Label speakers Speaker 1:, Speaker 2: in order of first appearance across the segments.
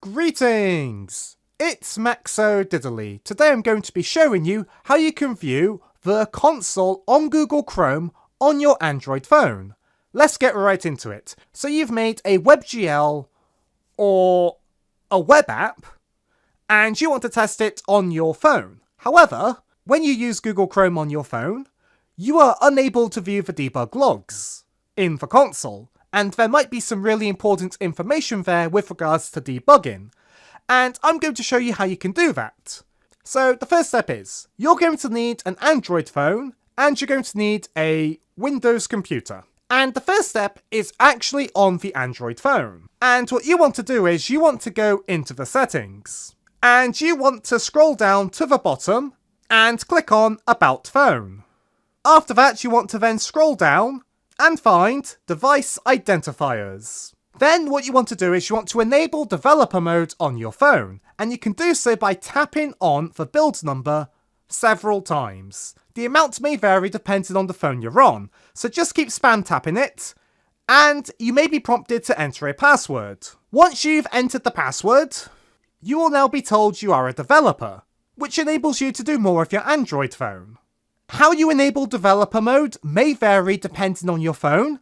Speaker 1: Greetings! It's Maxo Diddley. Today I'm going to be showing you how you can view the console on Google Chrome on your Android phone. Let's get right into it. So you've made a WebGL or a web app and you want to test it on your phone. However, when you use Google Chrome on your phone, you are unable to view the debug logs in the console. And there might be some really important information there with regards to debugging. And I'm going to show you how you can do that. So the first step is, you're going to need an Android phone and you're going to need a Windows computer. And the first step is actually on the Android phone. And what you want to do is you want to go into the settings. And you want to scroll down to the bottom and click on About Phone. After that, you want to then scroll down and find Device Identifiers. Then what you want to do is you want to enable developer mode on your phone, and you can do so by tapping on the build number several times. The amount may vary depending on the phone you're on, so just keep spam tapping it, and you may be prompted to enter a password. Once you've entered the password, you will now be told you are a developer, which enables you to do more with your Android phone. How you enable developer mode may vary depending on your phone,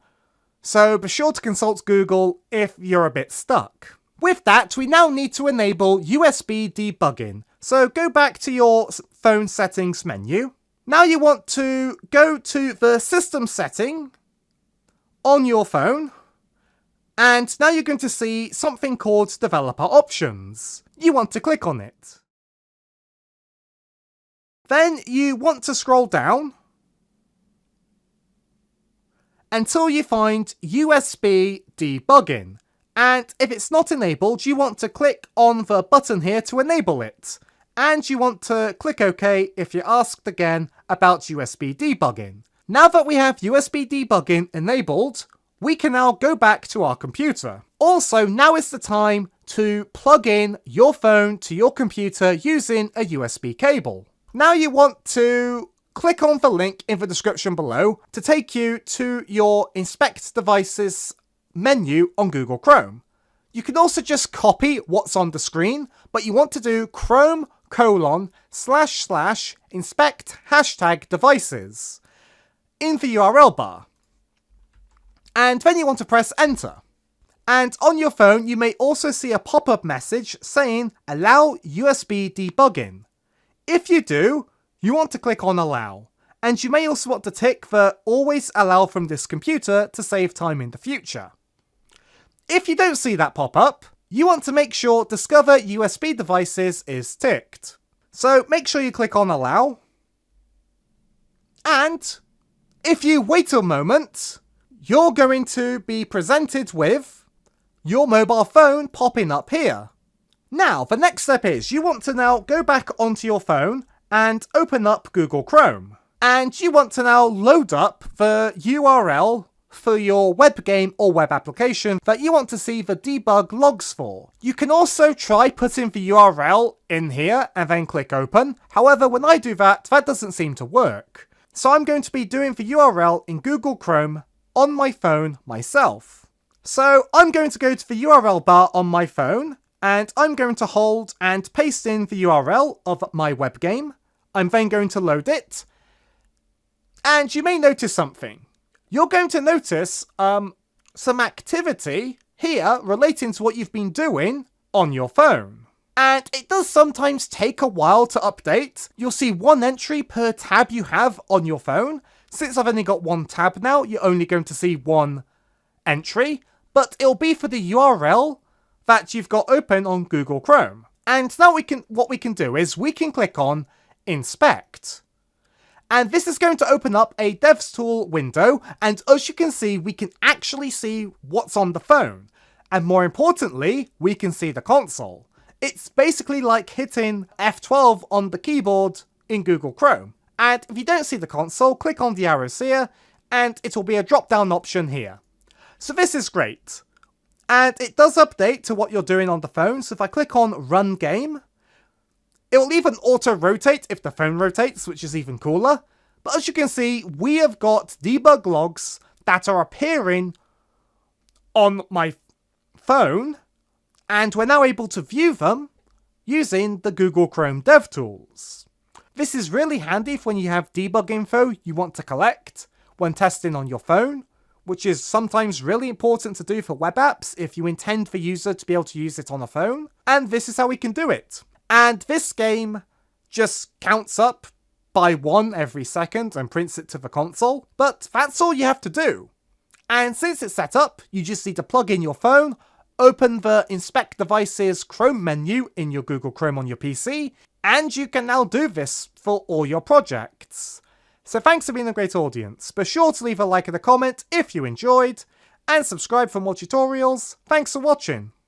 Speaker 1: so be sure to consult Google if you're a bit stuck. With that, we now need to enable USB debugging. So go back to your phone settings menu. Now you want to go to the system setting on your phone, and now you're going to see something called developer options. You want to click on it. Then you want to scroll down until you find USB debugging. And if it's not enabled, you want to click on the button here to enable it. And you want to click OK if you're asked again about USB debugging. Now that we have USB debugging enabled, we can now go back to our computer. Also, now is the time to plug in your phone to your computer using a USB cable. Now you want to click on the link in the description below to take you to your Inspect Devices menu on Google Chrome. You can also just copy what's on the screen, but you want to do Chrome://inspect #devices in the URL bar. And then you want to press enter. And on your phone, you may also see a pop-up message saying allow USB debugging. If you do, you want to click on Allow, and you may also want to tick the Always Allow from this computer to save time in the future. If you don't see that pop up, you want to make sure Discover USB Devices is ticked. So make sure you click on Allow, and if you wait a moment, you're going to be presented with your mobile phone popping up here. Now, the next step is you want to now go back onto your phone and open up Google Chrome. And you want to now load up the URL for your web game or web application that you want to see the debug logs for. You can also try putting the URL in here and then click open. However, when I do that, that doesn't seem to work. So I'm going to be doing the URL in Google Chrome on my phone myself. So I'm going to go to the URL bar on my phone, and I'm going to hold and paste in the URL of my web game. I'm then going to load it. And you may notice something. You're going to notice some activity here relating to what you've been doing on your phone. And it does sometimes take a while to update. You'll see one entry per tab you have on your phone. Since I've only got one tab now, you're only going to see one entry. But it'll be for the URL that you've got open on Google Chrome. And now what we can do is we can click on Inspect. And this is going to open up a Devs Tool window, and as you can see, we can actually see what's on the phone. And more importantly, we can see the console. It's basically like hitting F12 on the keyboard in Google Chrome. And if you don't see the console, click on the arrows here, and it will be a drop-down option here. So this is great. And it does update to what you're doing on the phone. So if I click on Run Game, it will even auto-rotate if the phone rotates, which is even cooler. But as you can see, we have got debug logs that are appearing on my phone And we're now able to view them using the Google Chrome DevTools. This is really handy for when you have debug info you want to collect when testing on your phone, which is sometimes really important to do for web apps if you intend the user to be able to use it on a phone. And this is how we can do it. And this game just counts up by 1 every second and prints it to the console. But that's all you have to do. And since it's set up, you just need to plug in your phone, open the Inspect Devices Chrome menu in your Google Chrome on your PC, and you can now do this for all your projects. So thanks for being a great audience. Be sure to leave a like and a comment if you enjoyed, and subscribe for more tutorials. Thanks for watching.